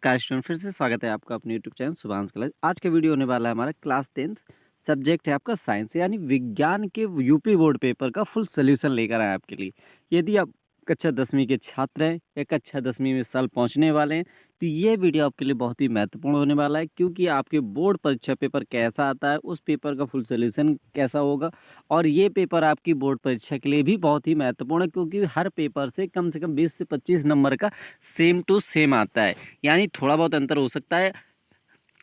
नमस्कार स्टूडेंट, फिर से स्वागत है आपका अपने यूट्यूब चैनल शुभांश क्लास। आज का वीडियो होने वाला है हमारा क्लास 10th सब्जेक्ट है आपका साइंस यानी विज्ञान के यूपी बोर्ड पेपर का फुल सोल्यूशन लेकर आए आपके लिए। यदि आप कक्षा 10वीं के छात्र हैं या कक्षा 10वीं में इस साल पहुंचने वाले हैं तो ये वीडियो आपके लिए बहुत ही महत्वपूर्ण होने वाला है, क्योंकि आपके बोर्ड परीक्षा पेपर कैसा आता है उस पेपर का फुल सोल्यूशन कैसा होगा। और ये पेपर आपकी बोर्ड परीक्षा के लिए भी बहुत ही महत्वपूर्ण है, क्योंकि हर पेपर से कम 20 से 25 नंबर का सेम टू सेम आता है। यानी थोड़ा बहुत अंतर हो सकता है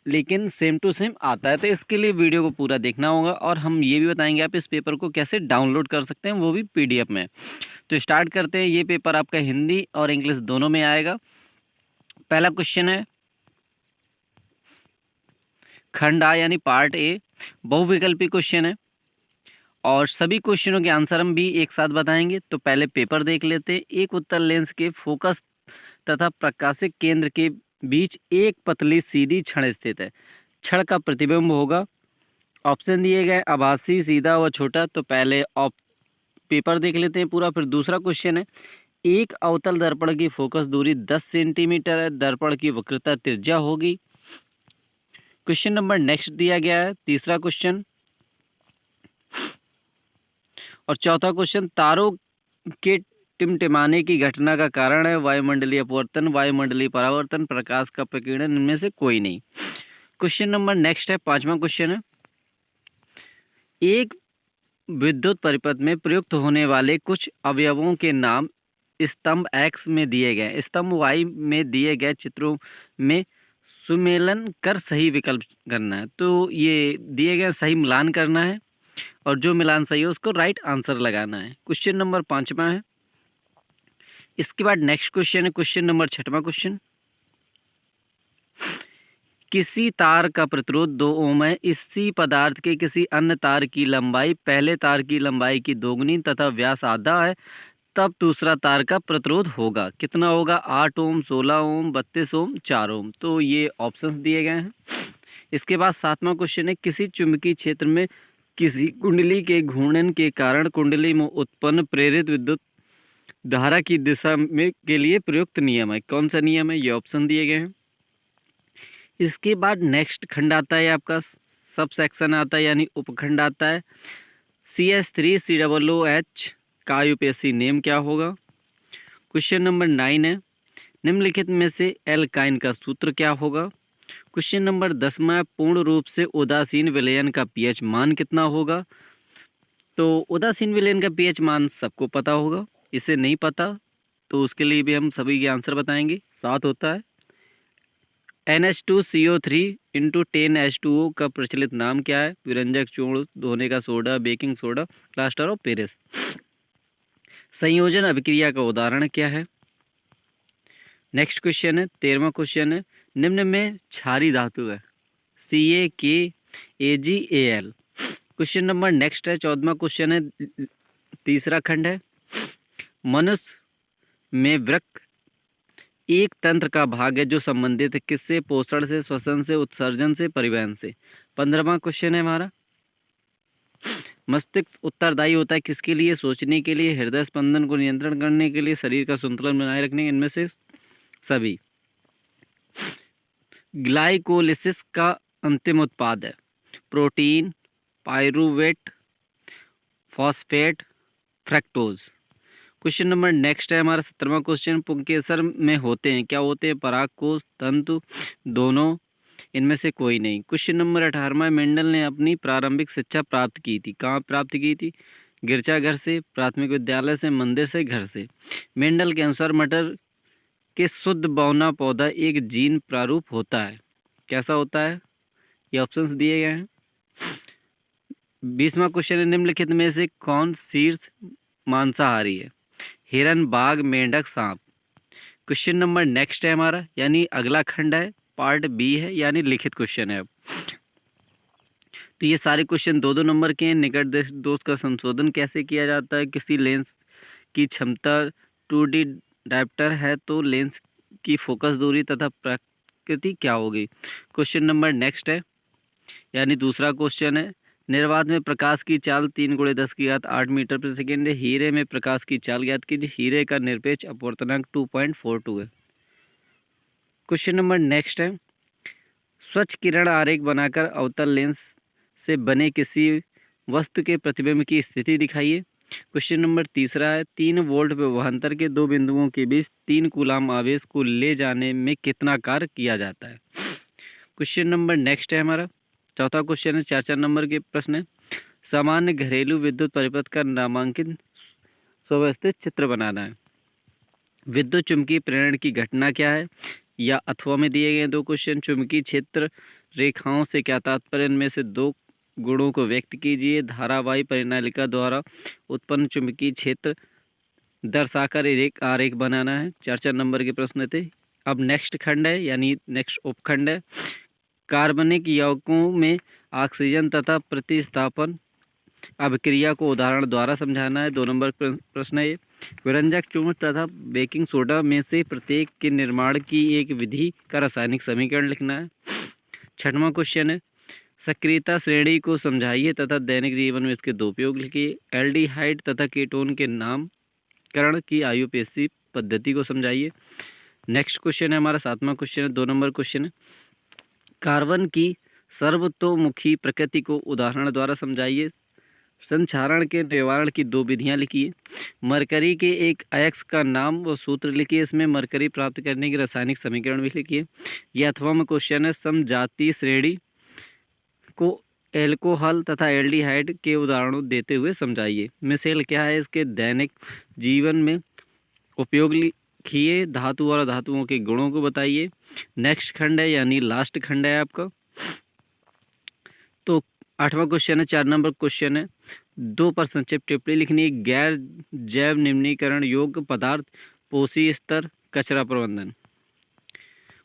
लेकिन सेम टू सेम आता है। तो इसके लिए वीडियो को पूरा देखना होगा और हम ये भी बताएंगे आप इस पेपर को कैसे डाउनलोड कर सकते हैं, वो भी पीडीएफ में। तो स्टार्ट करते हैं। ये पेपर आपका हिंदी और इंग्लिश दोनों में आएगा। पहला क्वेश्चन है खंड आ यानी पार्ट ए, बहुविकल्पी क्वेश्चन है और सभी क्वेश्चनों के आंसर हम भी एक साथ बताएंगे। तो पहले पेपर देख लेते हैं। एक उत्तल लेंस के फोकस तथा प्रकाशिक केंद्र के बीच एक पतली सीधी छड़ स्थित है। छड़ का प्रतिबिंब होगा। ऑप्शन दिए गए आभासी, सीधा व छोटा। तो पहले पेपर देख लेते हैं पूरा। फिर दूसरा क्वेश्चन है एक अवतल दर्पण की फोकस दूरी 10 सेंटीमीटर है। दर्पण की वक्रता त्रिज्या होगी। क्वेश्चन नंबर नेक्स्ट दिया गया है तीसरा क्वेश्चन। और चौथा क्वेश्चन तारों के टिमटिमाने की घटना का कारण है वायुमंडलीय अपवर्तन, वायुमंडलीय परावर्तन, प्रकाश का प्रकीर्णन, इनमें से कोई नहीं। क्वेश्चन नंबर नेक्स्ट है पांचवा क्वेश्चन है एक विद्युत परिपथ में प्रयुक्त होने वाले कुछ अवयवों के नाम स्तंभ एक्स में दिए गए, स्तंभ वाई में दिए गए चित्रों में सुमेलन कर सही विकल्प करना है। तो ये दिए गए सही मिलान करना है और जो मिलान सही है उसको राइट आंसर लगाना है। क्वेश्चन नंबर पांचवा है। इसके बाद नेक्स्ट क्वेश्चन है क्वेश्चन नंबर छठवां क्वेश्चन। किसी तार का प्रतिरोध 2 ओम है। इसी पदार्थ के किसी अन्य तार की लंबाई पहले तार की लंबाई की दोगुनी तथा व्यास आधा है, तब दूसरा तार का प्रतिरोध होगा। कितना होगा? 8 ओम, 16 ओम, 32 ओम, 4 ओम। तो ये ऑप्शंस दिए गए हैं। इसके बाद सातवां क्वेश्चन है किसी चुंबकीय क्षेत्र में किसी कुंडली के घूर्णन के कारण कुंडली में उत्पन्न प्रेरित विद्युत धारा की दिशा में के लिए प्रयुक्त नियम है। कौन सा नियम है? ये ऑप्शन दिए गए हैं। इसके बाद नेक्स्ट खंड आता है आपका सब सेक्शन आता है यानी उपखंड आता है। CH3COOH का यूपीएससी नेम क्या होगा? क्वेश्चन नंबर 9 है निम्नलिखित में से एल्काइन का सूत्र क्या होगा? क्वेश्चन नंबर 10 है पूर्ण रूप से उदासीन विलयन का पीएच मान कितना होगा? तो उदासीन विलयन का पीएच मान सबको पता होगा। इसे नहीं पता तो उसके लिए भी हम सभी के आंसर बताएंगे। 7 होता है। NH2CO3 इंटू 10H2O का प्रचलित नाम क्या है? विरंजक, चूर्ण, धोने का soda, baking soda, plaster of Paris. संयोजन अभिक्रिया का उदाहरण क्या है? नेक्स्ट क्वेश्चन है 13वां क्वेश्चन है निम्न में क्षारीय धातु है CaKAgAl। क्वेश्चन नंबर नेक्स्ट है 14वां क्वेश्चन है तीसरा खंड है मनुष्य में वृक्क एक तंत्र का भाग है जो संबंधित है किससे? पोषण से, श्वसन से, उत्सर्जन से, परिवहन से। 15वां क्वेश्चन है हमारा मस्तिष्क उत्तरदायी होता है किसके लिए? सोचने के लिए, हृदय स्पंदन को नियंत्रण करने के लिए, शरीर का संतुलन बनाए रखने के, इनमें से सभी। ग्लाइकोलिसिस का अंतिम उत्पाद है protein, pyruvate, phosphate, fructose. Question number next है हमारा 17वां क्वेश्चन पुंकेसर में होते हैं क्या होते हैं? परागकोश, तंतु, दोनों, इनमें से कोई नहीं। क्वेश्चन नंबर 18 मेंडल ने अपनी प्रारंभिक शिक्षा प्राप्त की थी। कहाँ प्राप्त की थी? गिरजाघर से, प्राथमिक विद्यालय से, मंदिर से, घर से। मेंडल के अनुसार मटर के शुद्ध बौना पौधा एक जीन प्रारूप होता है। कैसा होता है? ये ऑप्शंस दिए गए हैं। 20वां क्वेश्चन है निम्नलिखित में से कौन शीर्ष मांसाहारी है? हिरन, बाघ, मेंढक, सांप। क्वेश्चन नंबर नेक्स्ट है हमारा यानी अगला खंड है पार्ट बी है यानी लिखित क्वेश्चन है। अब तो ये सारे क्वेश्चन 2-2 नंबर के हैं। निकट दोष का संशोधन कैसे किया जाता है? किसी लेंस की क्षमता 2D डायप्टर है तो लेंस की फोकस दूरी तथा प्रकृति क्या होगी? क्वेश्चन नंबर नेक्स्ट है यानी दूसरा क्वेश्चन है निर्वात में प्रकाश की चाल 3 × 10⁸ मीटर प्रति सेकेंड है। हीरे में प्रकाश की चाल ज्ञात कीजिए। हीरे का निरपेक्ष अपवर्तनांक 2.42 है। क्वेश्चन नंबर नेक्स्ट है, स्वच्छ किरण आरेख बनाकर अवतल लेंस से बने किसी वस्तु के प्रतिबिंब की स्थिति दिखाइए। क्वेश्चन नंबर तीसरा है, 3 वोल्ट विभवांतर के दो बिंदुओं के बीच 3 कूलाम आवेश को ले जाने में कितना कार्य किया जाता है। क्वेश्चन नंबर नेक्स्ट है हमारा चौथा क्वेश्चन है, 4 नंबर के प्रश्न है, सामान्य घरेलू विद्युत परिपथ का नामांकित सुव्यवस्थित चित्र बनाना है। विद्युत चुम्बकीय प्रेरण की घटना क्या है, या अथवा में दिए गए दो क्वेश्चन, चुम्बकीय क्षेत्र रेखाओं से क्या तात्पर्य, इनमें से दो गुणों को व्यक्त कीजिए। धारावाही परिनालिका द्वारा उत्पन्न चुंबकीय क्षेत्र दर्शाकर एक आरेख बनाना है। 4 नंबर के प्रश्न थे। अब नेक्स्ट खंड है, यानी नेक्स्ट उपखंड है, कार्बनिक यौगिकों में ऑक्सीजन तथा प्रतिस्थापन अभिक्रिया को उदाहरण द्वारा समझाना है। 2 नंबर प्रश्न है, विरंजक चूर्ण तथा बेकिंग सोडा में से प्रत्येक के निर्माण की एक विधि का रासायनिक समीकरण लिखना है। 6वां क्वेश्चन है, सक्रियता श्रेणी को समझाइए तथा दैनिक जीवन में इसके दो उपयोग लिखिए। एल्डिहाइड तथा कीटोन के नामकरण की आयुपेशी पद्धति को समझाइए। नेक्स्ट क्वेश्चन है हमारा 7वां क्वेश्चन है, 2 नंबर क्वेश्चन है, कार्बन की सर्वतोमुखी प्रकृति को उदाहरण द्वारा समझाइए। संक्षारण के निवारण की 2 विधियां लिखिए। मरकरी के एक अयस्क का नाम व सूत्र लिखिए, इसमें मरकरी प्राप्त करने के रासायनिक समीकरण भी लिखिए। यह 8वां क्वेश्चन है, समजातीय श्रेणी को एल्कोहल तथा एल्डिहाइड के उदाहरणों देते हुए समझाइए। मिसेल क्या है, इसके दैनिक जीवन में उपयोग लिखिए। धातु और धातुओं के गुणों को बताइए। नेक्स्ट खंड है, यानी लास्ट खंड है आपका। तो 8वां क्वेश्चन है, 4 नंबर क्वेश्चन है, 2 पर संक्षिप्त टिप्पणी लिखनी है। गैर जैव निम्नीकरण योग्य पदार्थ, पोषी स्तर, कचरा प्रबंधन।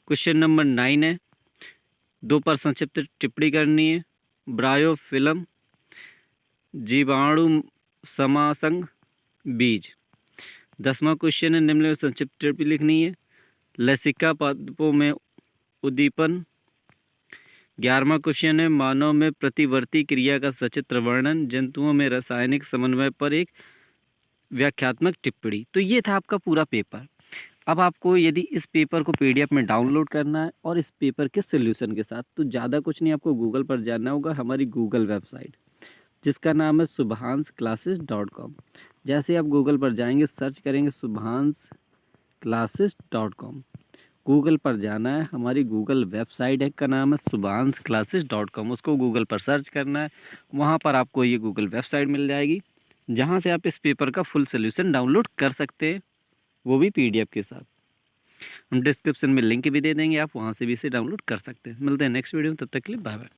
क्वेश्चन नंबर 9 है, 2 पर संक्षिप्त टिप्पणी करनी है। ब्रायोफिल्म, जीवाणु समासंग, बीज। 10वां क्वेश्चन है, निम्न में संक्षिप्त टिप्पणी लिखनी है। लसिका पादपों में उद्दीपन। 11वां क्वेश्चन है, मानव में प्रतिवर्ती क्रिया का सचित्र वर्णन। जंतुओं में रासायनिक समन्वय पर एक व्याख्यात्मक टिप्पणी। तो ये था आपका पूरा पेपर। अब आपको यदि इस पेपर को पीडीएफ में डाउनलोड करना है और इस पेपर के सॉल्यूशन के साथ, तो ज़्यादा कुछ नहीं, आपको गूगल पर जाना होगा, हमारी गूगल वेबसाइट जिसका नाम है subhansclasses.com। जैसे आप गूगल पर जाएंगे, सर्च करेंगे subhansclasses.com, गूगल पर जाना है, हमारी गूगल वेबसाइट है का नाम है subhansclasses.com, उसको गूगल पर सर्च करना है, वहाँ पर आपको ये गूगल वेबसाइट मिल जाएगी जहाँ से आप इस पेपर का फुल सोल्यूशन डाउनलोड कर सकते हैं, वो भी पीडीएफ के साथ। हम डिस्क्रिप्शन में लिंक भी दे देंगे, आप वहाँ से भी इसे डाउनलोड कर सकते हैं। मिलते हैं नेक्स्ट वीडियो में, तब तक के लिए बाय बाय।